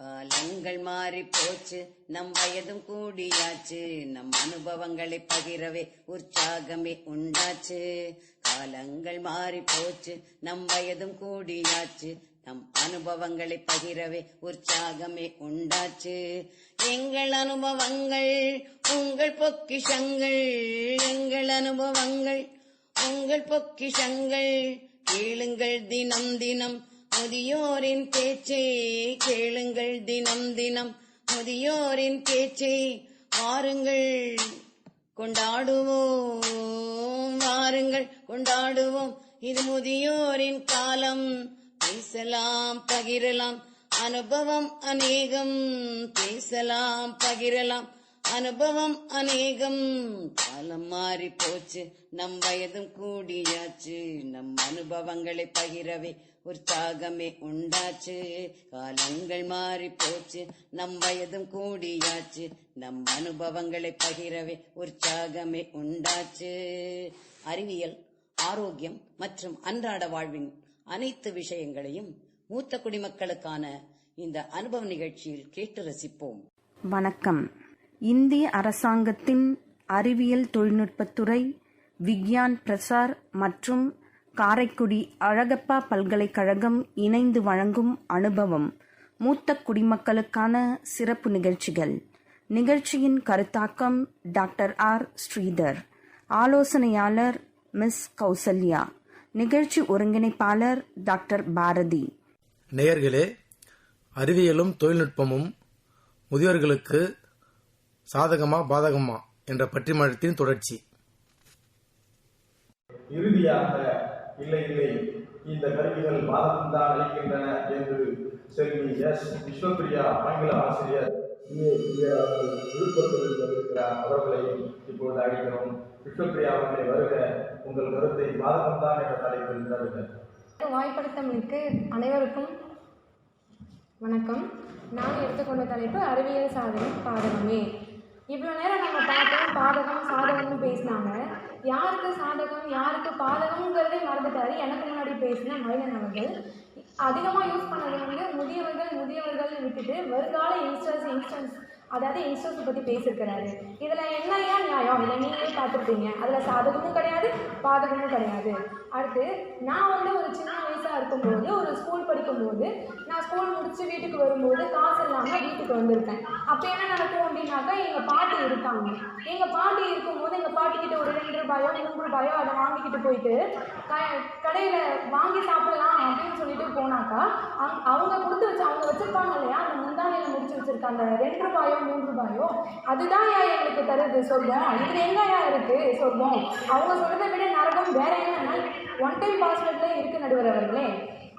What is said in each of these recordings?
காலங்கள் மாறி போச்சு, நம் வயதும் கூடியாச்சு, நம் அனுபவங்களை பகிரவே உற்சாகமே உண்டாச்சு. காலங்கள் மாறி போச்சு, நம் வயதும் கூடியாச்சு, நம் அனுபவங்களை பகிரவே உற்சாகமே உண்டாச்சு. எங்கள் அனுபவங்கள் உங்கள் பொக்கிஷங்கள், எங்கள் அனுபவங்கள் உங்கள் பொக்கிஷங்கள். கேளுங்கள் தினம் தினம் முதியோரின் பேச்சை, கேளுங்கள் தினம் தினம் முதியோரின் பேச்சை. வாருங்கள் கொண்டாடுவோம், வாருங்கள் கொண்டாடுவோம், இது முதியோரின் காலம். பேசலாம் பகிரலாம் அனுபவம் அநேகம், பேசலாம் பகிரலாம் அனுபவம் அநேகம். காலம் மாறி போச்சு, நம் வயதும் கூடியாச்சு, நம் அனுபவங்களை பகிரவே உற்சாகமே உண்டாச்சு. காலங்கள் மாறி போச்சு, நம் வயதும் கூடியாச்சு, நம் அனுபவங்களை பகிரவே உற்சாகமே உண்டாச்சு. அறிவியல், ஆரோக்கியம் மற்றும் அன்றாட வாழ்வின் அனைத்து விஷயங்களையும் மூத்த குடிமக்களுக்கான இந்த அனுபவ நிகழ்ச்சியில் கேட்டு ரசிப்போம். வணக்கம். இந்திய அரசாங்கத்தின் அறிவியல் தொழில்நுட்பத்துறை, விக்யான் பிரசார் மற்றும் காரைக்குடி அழகப்பா பல்கலைக்கழகம் இணைந்து வழங்கும் அனுபவம் மூத்த குடிமக்களுக்கான சிறப்பு நிகழ்ச்சிகள். நிகழ்ச்சியின் கருத்தாக்கம் டாக்டர் ஆர் ஸ்ரீதர், ஆலோசனையாளர் மிஸ் கௌசல்யா, நிகழ்ச்சி ஒருங்கிணைப்பாளர் டாக்டர் பாரதி. நேயர்களே, அறிவியலும் தொழில்நுட்பமும் முதியோர்களுக்கு சாதகமா பாதகமா என்ற பட்டிமன்றத்தின் தொடர்ச்சி. இறுதியாக இல்லை இல்லை, இந்த கருவிகள் பாதகம்தான் அளிக்கின்றன என்று செல்வி எஸ் விஸ்வபிரியா ஆங்கில ஆசிரியர் விழுப்புரத்தில் இருக்கிறார். அவர்களையும் இப்பொழுது அழைக்கிறோம். விஸ்வபிரியா அவர்களை வருக, உங்கள் கருத்தை பாதகம்தான் என்ற தலைப்பில் தருக. வாய்ப்படுத்தலுக்கு அனைவருக்கும் வணக்கம். நான் எடுத்துக்கொண்ட தலைப்பு அறிவியல் சாதகம் பாதகமே. இவ்வளோ நேரம் நம்ம பார்த்தோம், பாதகம் சாதகம்னு பேசினாங்க. யாருக்கு சாதகம் யாருக்கு பாதகம்ங்கிறதே மறந்துட்டாரு. எனக்கு முன்னாடி பேசின மனிதன் அவர்கள் அதிகமாக யூஸ் பண்ணது முதியவர்கள் விட்டுட்டு வருங்கால யங்ஸ்டர்ஸ் அதாவது யங்ஸ்டர்ஸை பற்றி பேசியிருக்கிறாரு. இதில் என்னையா நியாயம்? இதை நீங்களே பார்த்துருப்பீங்க. அதில் சாதகமும் கிடையாது, பாதகமும் கிடையாது. அடுத்து நான் ஒரு சின்ன வயசாக இருக்கும்போது, ஒரு ஸ்கூல் படிக்கும்போது, நான் ஸ்கூல் முடித்து வீட்டுக்கு வரும்போது காசு இல்லாமல் வீட்டுக்கு வந்திருக்கேன். அப்போ என்ன நடக்கும் அப்படின்னாக்கா, எங்கள் பாட்டி இருக்காங்க. எங்கள் பாட்டி இருக்கும்போது எங்கள் பாட்டிக்கிட்ட ஒரு 2 ரூபாயோ 3 ரூபாயோ அதை வாங்கிக்கிட்டு போயிட்டு கடையில் வாங்கி சாப்பிடலாம் அப்படின்னு சொல்லிட்டு போனாக்கா, அவங்க கொடுத்து வச்சு அவங்க வச்சுருப்பாங்க இல்லையா, அந்த முந்தானையில் முடிச்சு வச்சுருக்காங்க 2 ரூபாயோ 3 ரூபாயோ, அதுதான் எங்களுக்கு தருது சொர்க்கம். இதில் எங்கயா இருக்குது சொர்க்கம்? அவங்க சொல்றதை விட நரகம் வேற என்னன்னா ஒன் டைம் பாஸ்வேர்ட்ல இருக்கு நடுவர் அவர்களே.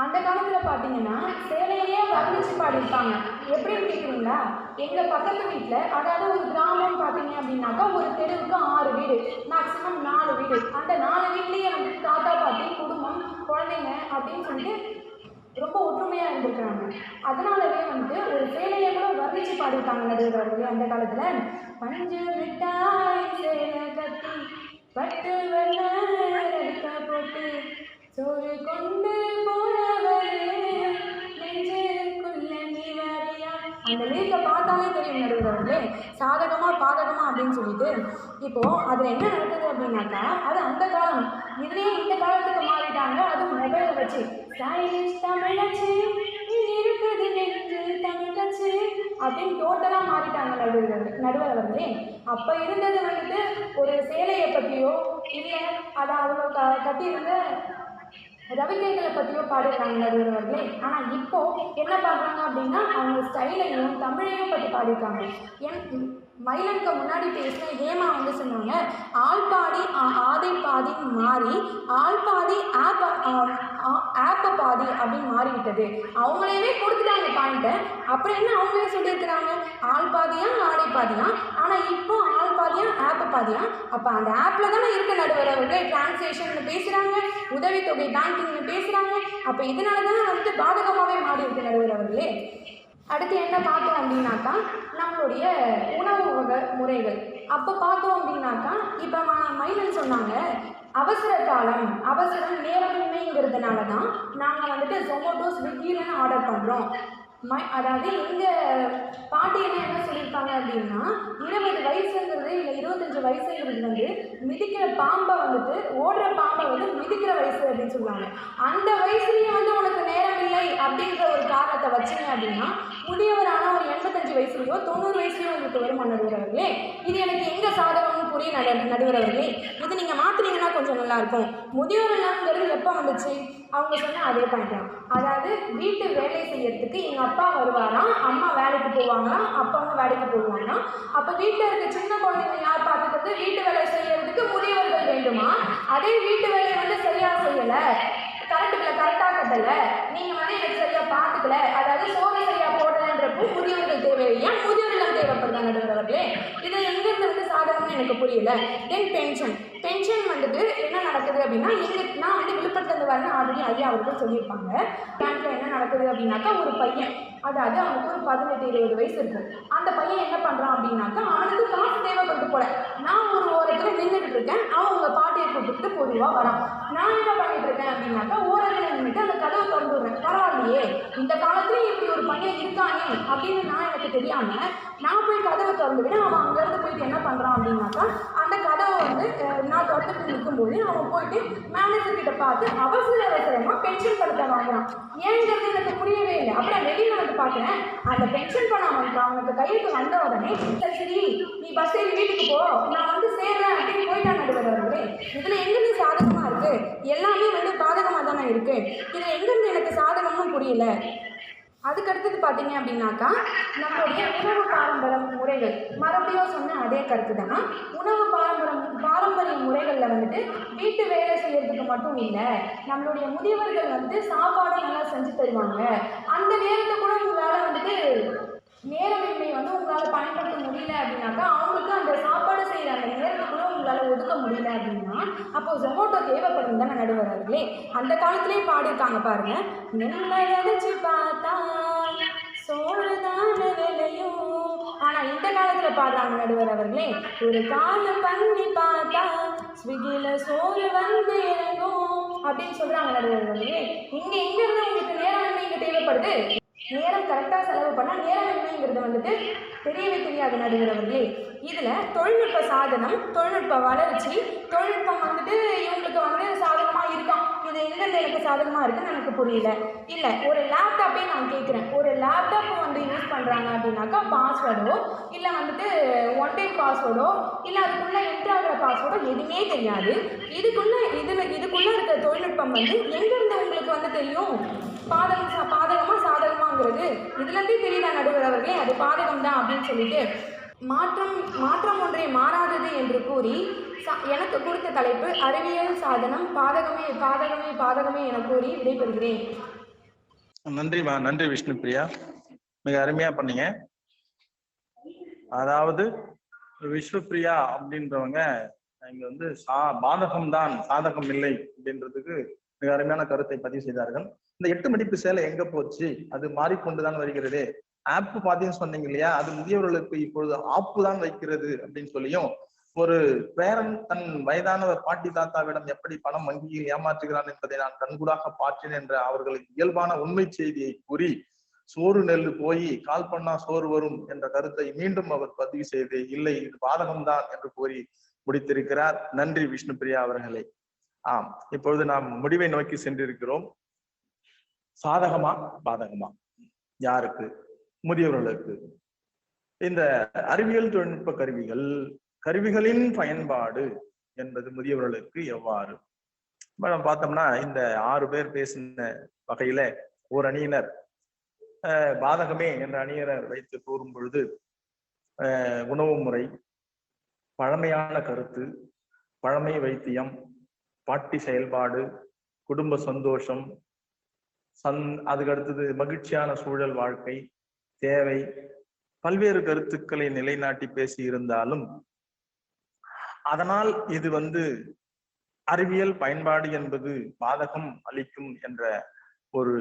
அந்த காலத்தில் பார்த்தீங்கன்னா சேலையே வர்ணிச்சு பாடிருப்பாங்க. எப்படின்னு கேட்குறீங்களா? எங்கள் பக்கத்து வீட்டில், அதாவது ஒரு கிராமம் பார்த்தீங்க அப்படின்னாக்கா, ஒரு தெருவுக்கு 6 வீடு, மேக்சிமம் 4 வீடு. அந்த 4 வீட்லேயே தாத்தா பாட்டி குடும்பம் குழந்தைங்க அப்படின்னு சொல்லிட்டு ரொம்ப ஒற்றுமையாக இருந்திருக்கிறாங்க. அதனாலவே ஒரு சேலையை கூட வர்ணிச்சு பாடிருக்காங்க நடுவர்கள் அந்த காலத்தில். பஞ்சு மிட்டாய் சேலை கட்டி பட்டு வெள்ள போட்டு சோறு கொண்டு போறவரே நெஞ்சுக்குள்ள நீ வரையா. அந்த லிரிக்கை பார்த்தாலே தெரியும் நடுவர்களே, சாதகமா பாதகமா அப்படின்னு சொல்லிட்டு. இப்போ அதில் என்ன நடக்குது அப்படின்னாக்கா, அது அந்த காலம். இதுலேயே இந்த காலத்துக்கு மாறிட்டாங்க. அது மொபைலை வச்சு ஸ்டைலிஷ் தமிழச்சு இருக்குது நெஞ்சு தமிழச்சு அப்படின்னு டோட்டலாக மாறிட்டாங்க நடுவர் அவர்களே. அப்போ இருந்தது ஒரு சேலையை பற்றியோ இல்லை அதை அவங்க கட்டியிருந்த ரவிக்கைகளை பற்றியோ பாடிடுறாங்க நடுவர் அவர்களே. ஆனால் இப்போ என்ன பாடுறாங்க அப்படின்னா, அவங்க ஸ்டைலையும் தமிழையும் பற்றி பாடியிருக்காங்க. மயிலனுக்கு முன்னாடி பேசின ஹேமா சொன்னாங்க, ஆள் பாதி ஆதை பாதின்னு மாறி ஆள் பாதி ஆப்பை பாதி அப்படின்னு மாறிவிட்டது. அவங்களே கொடுத்துட்டாங்க பாயிண்ட்டை. அப்புறம் என்ன அவங்களே சொல்லியிருக்கிறாங்க, ஆள் பாதியா ஆடை பாதியா. ஆனால் இப்போ ஆள் பாதியா ஆப்பை பாதியா. அப்போ அந்த ஆப்பில் தானே இருக்க நடுவர் அவர்கள் டிரான்ஸ்லேஷன் பேசுகிறாங்க, உதவித்தொகை பேங்கிங்னு பேசுகிறாங்க. அப்போ இதனால தான் பாதகமாகவே மாறி இருக்கு நடுவர் அவர்களே. அடுத்து என்ன பார்த்தோம் அப்படின்னாக்கா, நம்மளுடைய உணவு முறைகள். அப்போ பார்த்தோம் அப்படின்னாக்கா, இப்போ மயிலன் சொன்னாங்க, அவசர காலம், அவசரம் நேரமின்மைங்கிறதுனால தான் நாங்கள் ஜொமேட்டோ ஸ்விக்கிலன்னு ஆர்டர் பண்ணுறோம். அதாவது இந்த பாட்டி என்ன சொல்லியிருக்காங்க அப்படின்னா 20 வயசுங்கிறது இல்லை 25 வயசுங்கிறது வந்து மிதிக்கிற பாம்பை வந்துட்டு ஓடுற பாம்பை வந்து மிதிக்கிற வயசு அப்படின்னு சொல்லுவாங்க. அந்த வயசுலயும் வந்து உனக்கு நேரம் இல்லை அப்படின்ற ஒரு காரணத்தை வச்சுங்க அப்படின்னா முதியவரான ஒரு 85 வயசுலையோ 90 வயசுலையோ உங்களுக்கு வருமா நடுவர் அவர்களே? இது எனக்கு எங்க சாதகம்னு புரிய நடுவர் அவர்களே. இது நீங்க மாத்தினீங்கன்னா கொஞ்சம் நல்லா இருக்கும். முதியோர் இல்லம்ங்கிறது எப்போ வந்துச்சு? அவங்க சொன்ன அதே பாயிண்ட் தான். அதாவது வீட்டு வேலை செய்யறதுக்கு எங்கள் அப்பா வருவாராம், அம்மா வேலைக்கு போவாங்களாம், அப்பாவும் வேலைக்கு போவாங்களாம். அப்போ வீட்டில் இருக்க சின்ன குழந்தைங்க யார் பார்த்துக்கிறது? வீட்டு வேலை செய்யறதுக்கு முதியவர்கள் வேண்டுமா? அதே வீட்டு வேலையை வந்து சரியாக செய்யலை, கரண்ட் பில்லை கரெக்டாக கட்டலை, நீங்கள் வந்து எனக்கு சரியாக பார்த்துக்கல, அதாவது சோறு சரியாக போடலைன்றப்போ முதியவர்கள் தேவையா? முதியோர்கள் தேவைப்படுதா நடுவர் அவர்களே? இதை எங்கேருந்து வந்து சாதகம்னு எனக்கு புரியல. தென் பென்ஷன் வந்துட்டு என்ன நடக்குது அப்படின்னா, நான் வந்து விழுப்புரத்துலேருந்து வரேன், ஆல்ரெடி ஐயா அவர்கள் சொல்லியிருப்பாங்க. பேங்க்கில் என்ன நடக்குது அப்படின்னாக்கா, ஒரு பையன், அதாவது அவனுக்கு ஒரு 18-20 வயசு இருக்கும். அந்த பையன் என்ன பண்ணுறான் அப்படின்னாக்கா, அவனுக்கு காசு தேவைப்பட்டு போல. நான் ஒரு ஓரத்தில் நின்றுட்டு இருக்கேன், அவன் உங்கள் பாட்டியை கூப்பிட்டு பொதுவாக வரான். நான் என்ன பண்ணிட்டு இருக்கேன் அப்படின்னாக்கா, ஓரத்தில் நின்றுட்டு அந்த கதவை திறந்து விடுறேன். பரவாயில்லையே, இந்த காலத்துலேயும் இப்படி ஒரு பையன் இருக்கானே அப்படின்னு எனக்கு தெரியாமல் நான் போய் கதவை திறந்து விட, அவன் அங்கேருந்து போயிட்டு என்ன பண்ணுறான் அப்படின்னாக்கா, அந்த கதவை வந்து நான் திறந்துட்டு நிற்கும்போது அவன் போயிட்டு மேனேஜர் கிட்ட பார்த்து அவசரமாக பென்ஷன் பணத்தை வாங்குறான். ஏங்கிறது எனக்கு புரியவே இல்லை. அப்புறம் வெளியில் வந்து பார்க்குறேன், அந்த பென்ஷன் பணம் அவனுக்கு கையெழுத்து வந்த உடனே சரி நீ பஸ் ஏறி வீட்டுக்கு போ, நான் வந்து சேர்றேன் அப்படின்னு போயிட்டான் நடுவர் அவர்களே. இதில் எங்கேருந்து சாதகமாக இருக்குது? எல்லாமே வந்து பாதகமாக தானே இருக்குது. இதில் எங்கேருந்து எனக்கு சாதகமும் புரியல. அதுக்கடுத்தது பார்த்தீங்க அப்படின்னாக்கா, நம்மளுடைய உணவு பாரம்பரிய முறைகள், மறுபடியும் சொன்ன அதே கருத்து தான். உணவு பாரம்பரிய முறைகளில் வந்துட்டு வீட்டு வேலை செய்யறதுக்கு மட்டும் இல்லை, நம்மளுடைய முதியவர்கள் வந்துட்டு சாப்பாடு நல்லா செஞ்சு தருவாங்க. அந்த நேரத்தை கூட உங்களால் வந்துட்டு நேரமின்மை வந்து உங்களால் பயன்படுத்த முடியல அப்படின்னாக்கா, அவங்களுக்கு அந்த சாப்பாடு செய்கிற அந்த நேரத்தை கூட உங்களால் ஒதுக்க முடியல அப்படின்னா, அப்போ ஜொமோட்டோ தேவைப்படும் தானே நடுவர் அவர்களே. அந்த காலத்திலே பாடியிருக்காங்க பாருங்க, நினைச்சு பார்த்தா சோறுதான விலையும். ஆனால் இந்த காலத்தில் பாடுறாங்க நடுவர் அவர்களே, ஒரு காலம் பண்ணி பார்த்தா ஸ்விக்கியில் சோறு வந்து இறங்கும் அப்படின்னு சொல்கிறாங்க நடுவர் அவர்களே. இங்கே எங்கேருந்து உங்களுக்கு நேரமின்மை இங்கே தேவைப்படுது? நேரம் கரெக்டாக செலவு பண்ணால் நேரமின்மைங்கிறது வந்துட்டு தெரியவே தெரியாது நடுவர் அவர்களே. இதில் தொழில்நுட்ப சாதனம், தொழில்நுட்ப வளர்ச்சி, தொழில்நுட்பம் வந்துட்டு இவங்களுக்கு வந்து சாதகமாக இருக்கான். இது எங்கேருந்து எனக்கு சாதகமாக இருக்குன்னு எனக்கு புரியல. இல்லை, ஒரு லேப்டாப்பே நான் கேட்குறேன், ஒரு லேப்டாப் வந்து யூஸ் பண்ணுறாங்க அப்படின்னாக்கா பாஸ்வேர்டோ இல்லை வந்துட்டு ஒன் டைம் பாஸ்வேர்டோ இல்லை அதுக்குள்ளே என்ட்ரு ஆகிற பாஸ்வேர்டோ எதுவுமே தெரியாது. இதுக்குள்ளே இருக்க தொழில்நுட்பம் வந்து எங்கேருந்து உங்களுக்கு வந்து தெரியும்? பாதகமாக சாதகமாங்கிறது இதுலேருந்தே தெரியுதா நடுவர் அவர்களே? அது பாதகம் தான் அப்படின்னு சொல்லிட்டு மாற்றம் ஒன்றே மாறாதது என்று கூறி எனக்கு கொடுத்த தலைப்பு அறிவியல் சாதனம் பாதகமே என கூறி விடைபெறுகிறேன். நன்றி விஷ்ணுபிரியா, மிக அருமையா பண்ணீங்க. அதாவது விஷ்ணுபிரியா அப்படின்றவங்க இங்க வந்து பாதகம் தான், சாதகம் இல்லை அப்படின்றதுக்கு மிக அருமையான கருத்தை பதிவு செய்தார்கள். இந்த 8 மடிப்பு சேலை எங்க போச்சு? அது மாறிக்கொண்டுதான் வருகிறது. ஆப் பாத்தீங்கன்னு சொன்னீங்க இல்லையா, அது முதியவர்களுக்கு இப்பொழுது ஆப்பு தான் வைக்கிறது அப்படின்னு சொல்லியும், ஒரு பேரன் தன் வயதான பாட்டி தாத்தாவிடம் எப்படி பணம் வங்கியில் ஏமாற்றுகிறான் என்பதை நான் கண்கூடாக பார்த்தேன் என்ற அவர்களுக்கு இயல்பான உண்மை செய்தியை கூறி, சோறு நெல்லு போய் கால் பண்ணா சோறு வரும் என்ற கருத்தை மீண்டும் அவர் பதிவு செய்து, இல்லை இது பாதகம்தான் என்று கூறி முடித்திருக்கிறார். நன்றி விஷ்ணுபிரியா அவர்களே. இப்பொழுது நாம் முடிவை நோக்கி சென்றிருக்கிறோம். சாதகமா பாதகமா? யாருக்கு? முதியவர்களுக்கு. இந்த அறிவியல் தொழில்நுட்ப கருவிகளின் பயன்பாடு என்பது முதியவர்களுக்கு எவ்வாறு? நம்ம பார்த்தோம்னா இந்த 6 பேர் பேசின வகையில ஒரு அணியினர் பாதகமே என்ற அணியினர் வைத்து கூறும் பொழுது, உணவு முறை, பழமையான கருத்து, பழமை வைத்தியம், பாட்டி செயல்பாடு, குடும்ப சந்தோஷம், அதுக்கு அடுத்தது மகிழ்ச்சியான சூழல் வாழ்க்கை தேவை, பல்வேறு கருத்துக்களை நிலைநாட்டி பேசி இருந்தாலும் அதனால் இது வந்து அறிவியல் பயன்பாடு என்பது பாதகம் அளிக்கும் என்ற ஒரு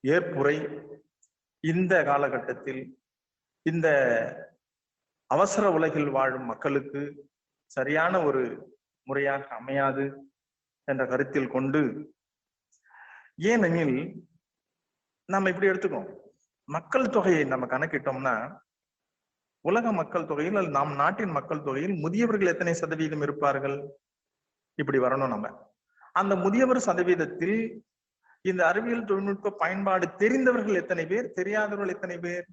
ஏற்புரை இந்த காலகட்டத்தில் இந்த அவசர உலகில் வாழும் மக்களுக்கு சரியான ஒரு முறையாக அமையாது என்ற கருத்தில் கொண்டு, ஏனெனில் நம்ம இப்படி எடுத்துக்கோம், மக்கள் தொகையை நம்ம கணக்கிட்டோம்னா உலக மக்கள் தொகையில் அல்லது நம் நாட்டின் மக்கள் தொகையில் முதியவர்கள் எத்தனை சதவீதம் இருப்பார்கள்? இப்படி வரணும் நம்ம. அந்த முதியவர் சதவீதத்தில் இந்த அறிவியல் தொழில்நுட்ப பயன்பாடு தெரிந்தவர்கள் எத்தனை பேர், தெரியாதவர்கள் எத்தனை பேர்?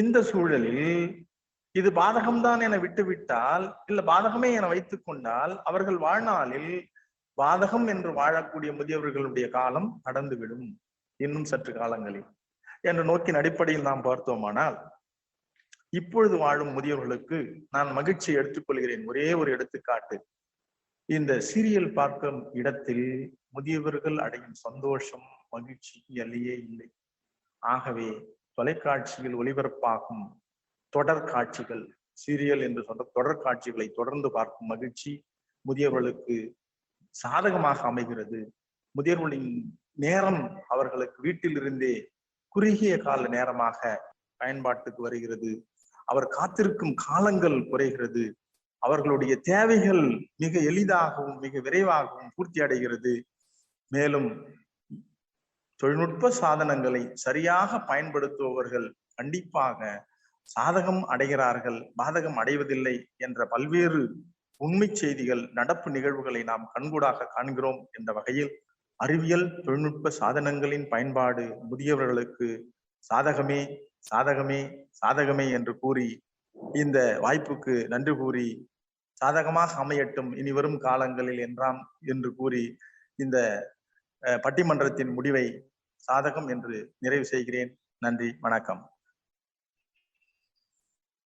இந்த சூழலில் இது பாதகம்தான் என விட்டுவிட்டால், இல்ல பாதகமே என வைத்துக் கொண்டால், அவர்கள் வாழ்நாளில் பாதகம் என்று வாழக்கூடிய முதியவர்களுடைய காலம் கடந்துவிடும் இன்னும் சற்று காலங்களில் என்ற நோக்கின் அடிப்படையில் நாம் பார்த்தோமானால், இப்பொழுது வாழும் முதியவர்களுக்கு நான் மகிழ்ச்சி எடுத்துக்கொள்கிறேன். ஒரே ஒரு எடுத்துக்காட்டு. இந்த சீரியல் பார்க்கும் இடத்தில் முதியவர்கள் அடையும் சந்தோஷம், மகிழ்ச்சி எல்லையே இல்லை. ஆகவே தொலைக்காட்சியில் ஒளிபரப்பாகும் தொடர் காட்சிகள், சீரியல் என்று சொல்ற தொடர் காட்சிகளை தொடர்ந்து பார்க்கும் மகிழ்ச்சி முதியவர்களுக்கு சாதகமாக அமைகிறது. முதியவர்களின் நேரம் அவர்களுக்கு வீட்டிலிருந்தே குறுகிய கால நேரமாக பயன்பாட்டுக்கு வருகிறது. அவர் காத்திருக்கும் காலங்கள் குறைகிறது. அவர்களுடைய தேவைகள் மிக எளிதாகவும் மிக விரைவாகவும் பூர்த்தி அடைகிறது. மேலும் தொழில்நுட்ப சாதனங்களை சரியாக பயன்படுத்துபவர்கள் கண்டிப்பாக சாதகம் அடைகிறார்கள், பாதகம் அடைவதில்லை என்ற பல்வேறு உண்மை செய்திகள், நடப்பு நிகழ்வுகளை நாம் கண்கூடாக காண்கிறோம். என்ற வகையில் அறிவியல் தொழில்நுட்ப சாதனங்களின் பயன்பாடு முதியவர்களுக்கு சாதகமே சாதகமே சாதகமே என்று கூறி, இந்த வாய்ப்புக்கு நன்றி கூறி, சாதகமாக அமையட்டும் இனி வரும் காலங்களில் என்றாம் என்று கூறி இந்த பட்டிமன்றத்தின் முடிவை சாதகம் என்று நிறைவு செய்கிறேன். நன்றி, வணக்கம்.